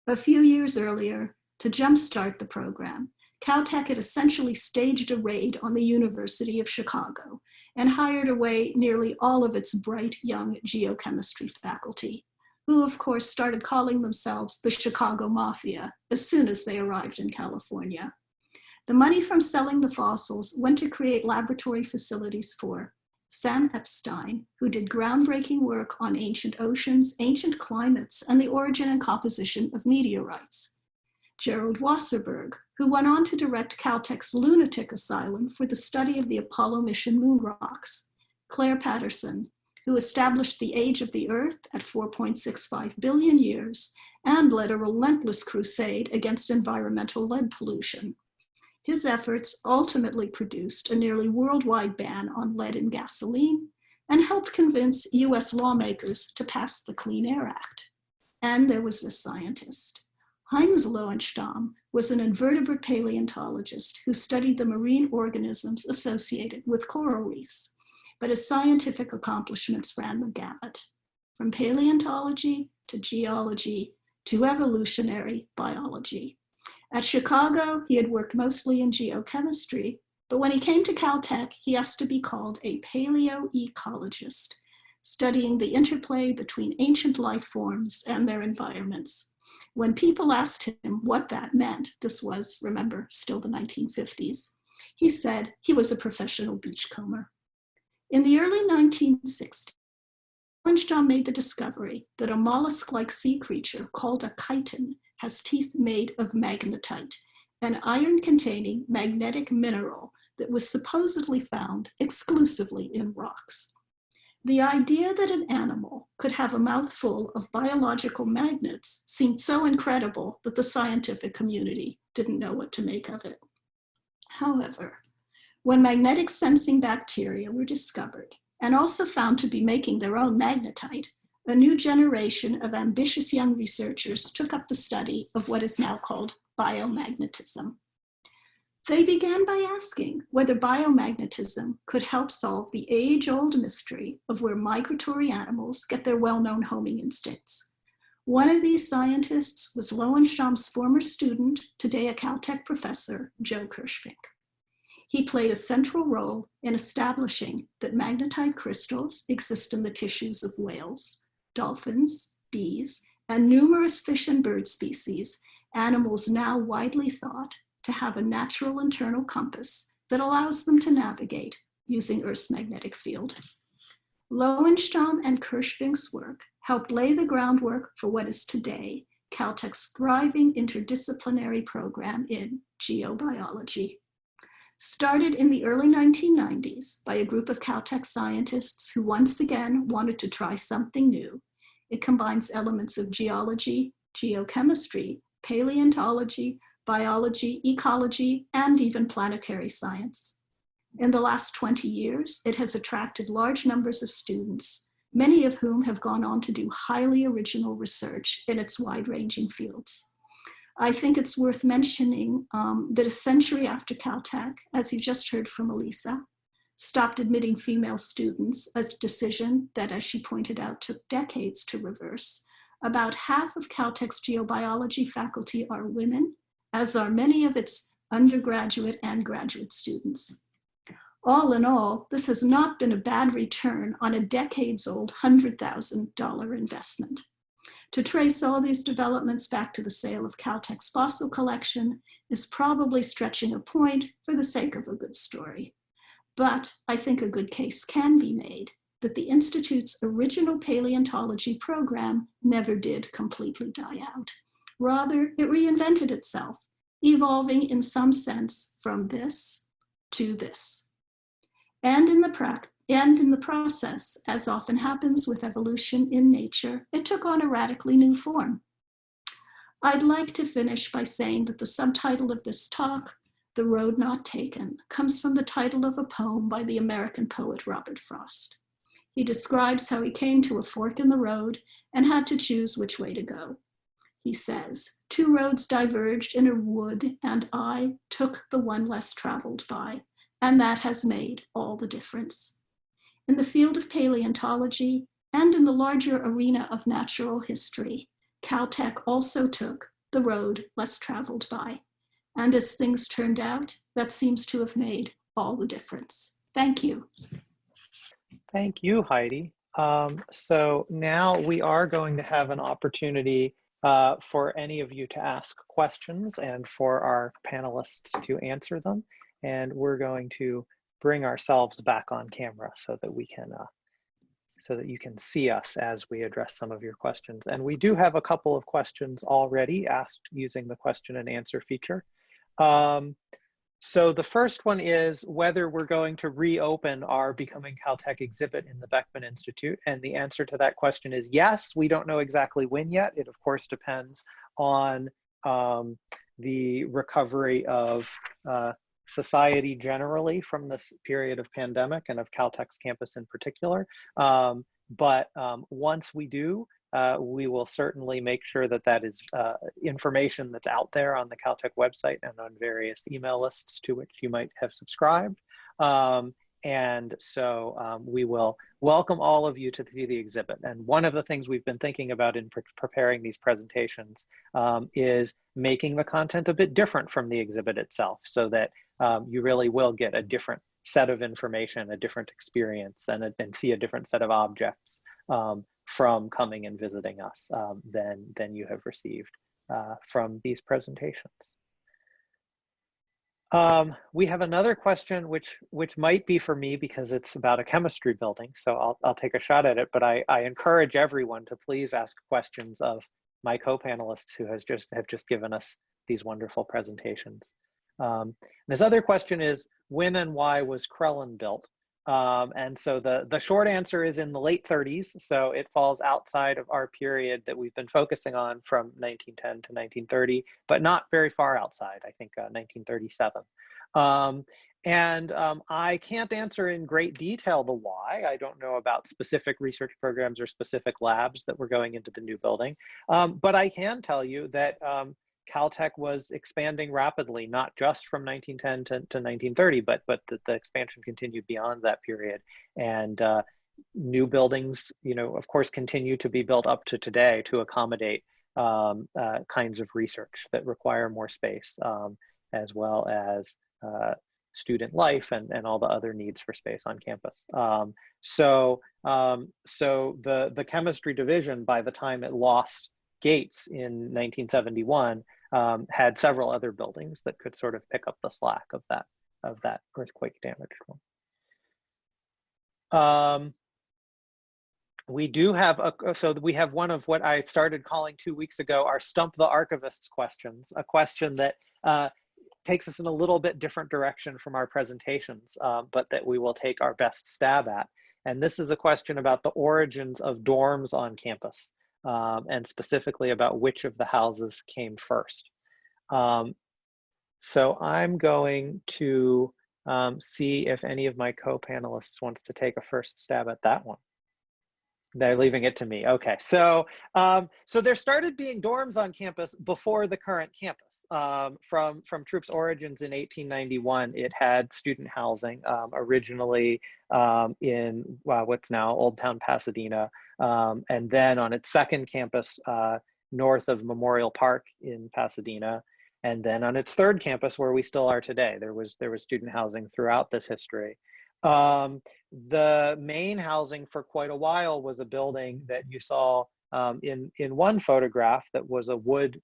Speaker 4: A few years earlier, to jumpstart the program, Caltech had essentially staged a raid on the University of Chicago and hired away nearly all of its bright young geochemistry faculty, who of course started calling themselves the Chicago Mafia as soon as they arrived in California. The money from selling the fossils went to create laboratory facilities for Sam Epstein, who did groundbreaking work on ancient oceans, ancient climates, and the origin and composition of meteorites; Gerald Wasserberg, who went on to direct Caltech's lunatic asylum for the study of the Apollo mission moon rocks; Claire Patterson, who established the age of the Earth at 4.65 billion years and led a relentless crusade against environmental lead pollution. His efforts ultimately produced a nearly worldwide ban on lead in gasoline and helped convince US lawmakers to pass the Clean Air Act. And there was this scientist. Heinz Lowenstamm was an invertebrate paleontologist who studied the marine organisms associated with coral reefs, but his scientific accomplishments ran the gamut, from paleontology to geology to evolutionary biology. At Chicago, he had worked mostly in geochemistry, but when he came to Caltech, he asked to be called a paleoecologist, studying the interplay between ancient life forms and their environments. When people asked him what that meant, this was, remember, still the 1950s, he said he was a professional beachcomber. In the early 1960s, Lowenstamm made the discovery that a mollusk-like sea creature called a chitin has teeth made of magnetite, an iron-containing magnetic mineral that was supposedly found exclusively in rocks. The idea that an animal could have a mouthful of biological magnets seemed so incredible that the scientific community didn't know what to make of it. However, when magnetic sensing bacteria were discovered and also found to be making their own magnetite, a new generation of ambitious young researchers took up the study of what is now called biomagnetism. They began by asking whether biomagnetism could help solve the age-old mystery of where migratory animals get their well-known homing instincts. One of these scientists was Lowenstamm's former student, today a Caltech professor, Joe Kirschvink. He played a central role in establishing that magnetite crystals exist in the tissues of whales, dolphins, bees, and numerous fish and bird species, animals now widely thought to have a natural internal compass that allows them to navigate using Earth's magnetic field. Lowenstamm and Kirschvink's work helped lay the groundwork for what is today Caltech's thriving interdisciplinary program in geobiology. Started in the early 1990s by a group of Caltech scientists who once again wanted to try something new. It combines elements of geology, geochemistry, paleontology, biology, ecology, and even planetary science. In the last 20 years, it has attracted large numbers of students, many of whom have gone on to do highly original research in its wide-ranging fields. I think it's worth mentioning that a century after Caltech, as you just heard from Elisa, stopped admitting female students, a decision that, as she pointed out, took decades to reverse. About half of Caltech's geobiology faculty are women, as are many of its undergraduate and graduate students. All in all, this has not been a bad return on a decades-old $100,000 investment. To trace all these developments back to the sale of Caltech's fossil collection is probably stretching a point for the sake of a good story. But I think a good case can be made that the Institute's original paleontology program never did completely die out. Rather, it reinvented itself, evolving in some sense from this to this. And in the process, as often happens with evolution in nature, it took on a radically new form. I'd like to finish by saying that the subtitle of this talk, The Road Not Taken, comes from the title of a poem by the American poet Robert Frost. He describes how he came to a fork in the road and had to choose which way to go. He says, "Two roads diverged in a wood, and I took the one less traveled by, and that has made all the difference." In the field of paleontology and in the larger arena of natural history, Caltech also took the road less traveled by. And as things turned out, that seems to have made all the difference. Thank you.
Speaker 1: Thank you, Heidi. So now we are going to have an opportunity for any of you to ask questions and for our panelists to answer them. And we're going to bring ourselves back on camera so that we can, so that you can see us as we address some of your questions. And we do have a couple of questions already asked using the question and answer feature. So the first one is whether we're going to reopen our Becoming Caltech exhibit in the Beckman Institute. And the answer to that question is yes. We don't know exactly when yet. It of course depends on the recovery of society generally from this period of pandemic and of Caltech's campus in particular. But once we do, we will certainly make sure that that is information that's out there on the Caltech website and on various email lists to which you might have subscribed. And so we will welcome all of you to see the exhibit. And one of the things we've been thinking about in preparing these presentations is making the content a bit different from the exhibit itself so that you really will get a different set of information, a different experience, and see a different set of objects from coming and visiting us than you have received from these presentations. We have another question which might be for me because it's about a chemistry building, so I'll take a shot at it, but I encourage everyone to please ask questions of my co-panelists who have just given us these wonderful presentations. This other question is, when and why was Krellin built? And so the short answer is in the late 30s, so it falls outside of our period that we've been focusing on from 1910 to 1930, but not very far outside, I think 1937. I can't answer in great detail the why. I don't know about specific research programs or specific labs that were going into the new building, but I can tell you that Caltech was expanding rapidly, not just from 1910 to 1930, but the expansion continued beyond that period. And new buildings, of course, continue to be built up to today to accommodate kinds of research that require more space, as well as student life and all the other needs for space on campus. So the chemistry division, by the time it lost Gates in 1971, had several other buildings that could sort of pick up the slack of that earthquake damaged one. We do have so we have one of what I started calling 2 weeks ago our Stump the Archivists questions, a question that takes us in a little bit different direction from our presentations, but that we will take our best stab at. And this is a question about the origins of dorms on campus, and specifically about which of the houses came first. So I'm going to see if any of my co-panelists wants to take a first stab at that one. They're leaving it to me. Okay, so so there started being dorms on campus before the current campus. From Troop's origins in 1891, it had student housing, originally in what's now Old Town Pasadena, and then on its second campus north of Memorial Park in Pasadena, and then on its third campus where we still are today. There was student housing throughout this history. The main housing for quite a while was a building that you saw in one photograph that was a wood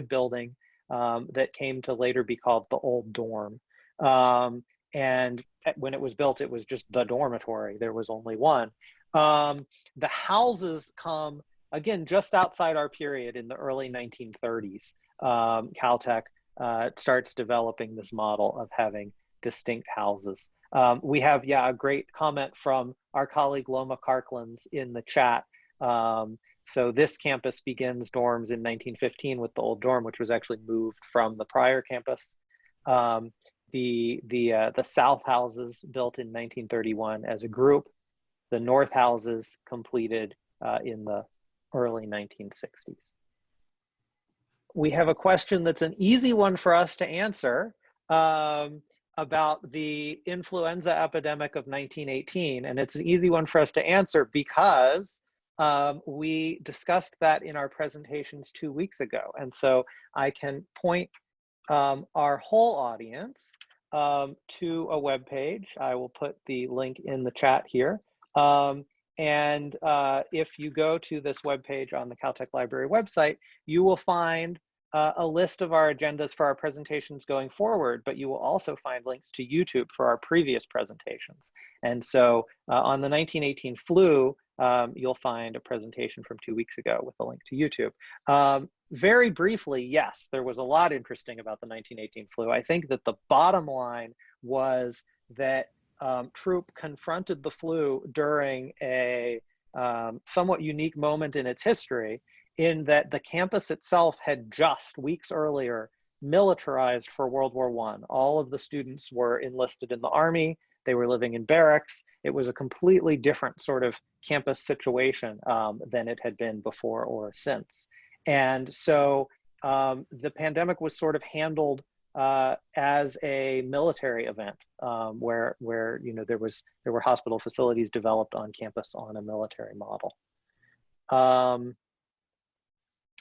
Speaker 1: building that came to later be called the Old Dorm. And when it was built, it was just the dormitory. There was only one. The houses come, again, just outside our period in the early 1930s. Caltech starts developing this model of having distinct houses. We have, a great comment from our colleague Loma Karklins in the chat. So this campus begins dorms in 1915 with the Old Dorm, which was actually moved from the prior campus. The South houses built in 1931 as a group. The North houses completed in the early 1960s. We have a question that's an easy one for us to answer. About the influenza epidemic of 1918. And it's an easy one for us to answer because we discussed that in our presentations 2 weeks ago. And so I can point our whole audience to a web page. I will put the link in the chat here. And if you go to this web page on the Caltech Library website, you will find a list of our agendas for our presentations going forward, but you will also find links to YouTube for our previous presentations. And so on the 1918 flu, you'll find a presentation from 2 weeks ago with a link to YouTube. Very briefly, yes, there was a lot interesting about the 1918 flu. I think that the bottom line was that Troop confronted the flu during a somewhat unique moment in its history, in that the campus itself had just weeks earlier militarized for World War I. All of the students were enlisted in the Army. They were living in barracks. It was a completely different sort of campus situation than it had been before or since. And so the pandemic was sort of handled as a military event, where there were hospital facilities developed on campus on a military model.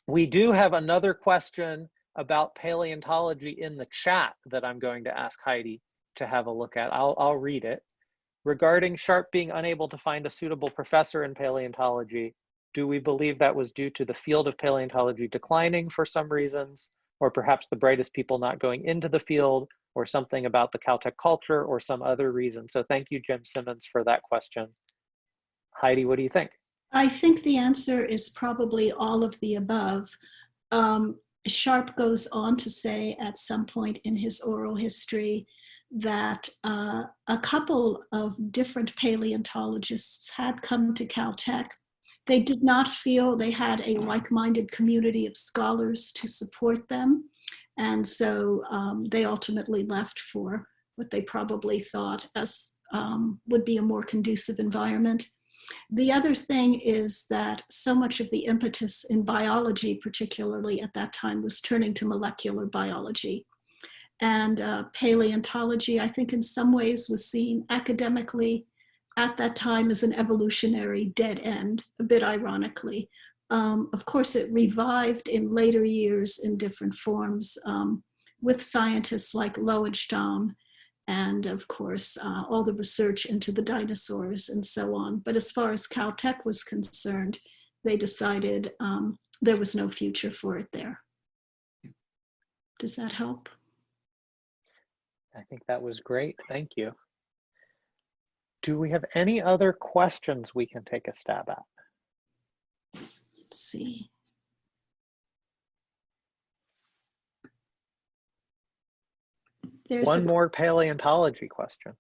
Speaker 1: We do have another question about paleontology in the chat that I'm going to ask Heidi to have a look at. I'll read it. Regarding Sharp being unable to find a suitable professor in paleontology, do we believe that was due to the field of paleontology declining for some reasons, or perhaps the brightest people not going into the field, or something about the Caltech culture, or some other reason? So thank you, Jim Simmons, for that question. Heidi, what do you think?
Speaker 4: I think the answer is probably all of the above. Sharp goes on to say at some point in his oral history that a couple of different paleontologists had come to Caltech. They did not feel they had a like-minded community of scholars to support them. And so they ultimately left for what they probably thought as would be a more conducive environment. The other thing is that so much of the impetus in biology, particularly at that time, was turning to molecular biology. And paleontology, I think in some ways, was seen academically at that time as an evolutionary dead end, a bit ironically. Of course, it revived in later years in different forms with scientists like Lowenstamm, and of course, all the research into the dinosaurs and so on. But as far as Caltech was concerned, they decided there was no future for it there. Does that help?
Speaker 1: I think that was great. Thank you. Do we have any other questions we can take a stab at?
Speaker 4: Let's see. There's
Speaker 1: One more paleontology question.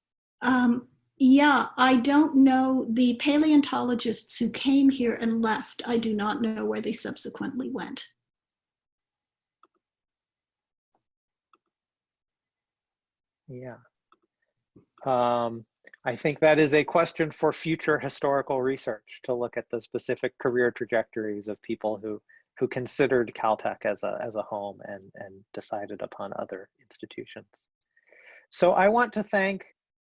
Speaker 4: Yeah, I don't know. The paleontologists who came here and left, I do not know where they subsequently went.
Speaker 1: Yeah. I think that is a question for future historical research, to look at the specific career trajectories of people who considered Caltech as a home and decided upon other institutions. So I want to thank,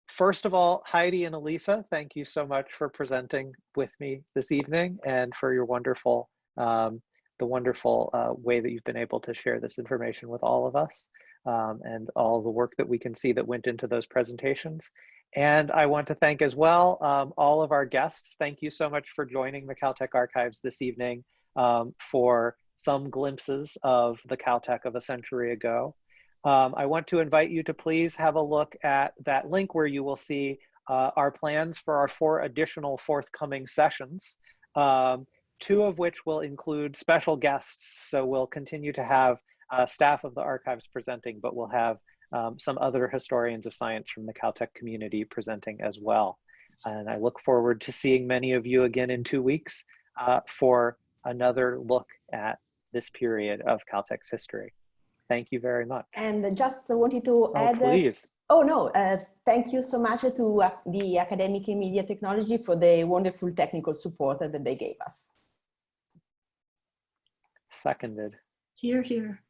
Speaker 1: first of all, Heidi and Elisa. Thank you so much for presenting with me this evening and for your wonderful, the wonderful way that you've been able to share this information with all of us, and all the work that we can see that went into those presentations. And I want to thank as well all of our guests. Thank you so much for joining the Caltech Archives this evening for some glimpses of the Caltech of a century ago. I want to invite you to please have a look at that link where you will see our plans for our 4 additional forthcoming sessions, 2 of which will include special guests. So we'll continue to have staff of the archives presenting, but we'll have some other historians of science from the Caltech community presenting as well. And I look forward to seeing many of you again in 2 weeks for another look at this period of Caltech's history. Thank you very much.
Speaker 2: And just wanted to add,
Speaker 1: please.
Speaker 2: Oh no, thank you so much to the Academic and Media Technology for the wonderful technical support that they gave us.
Speaker 1: Seconded.
Speaker 4: Here, here.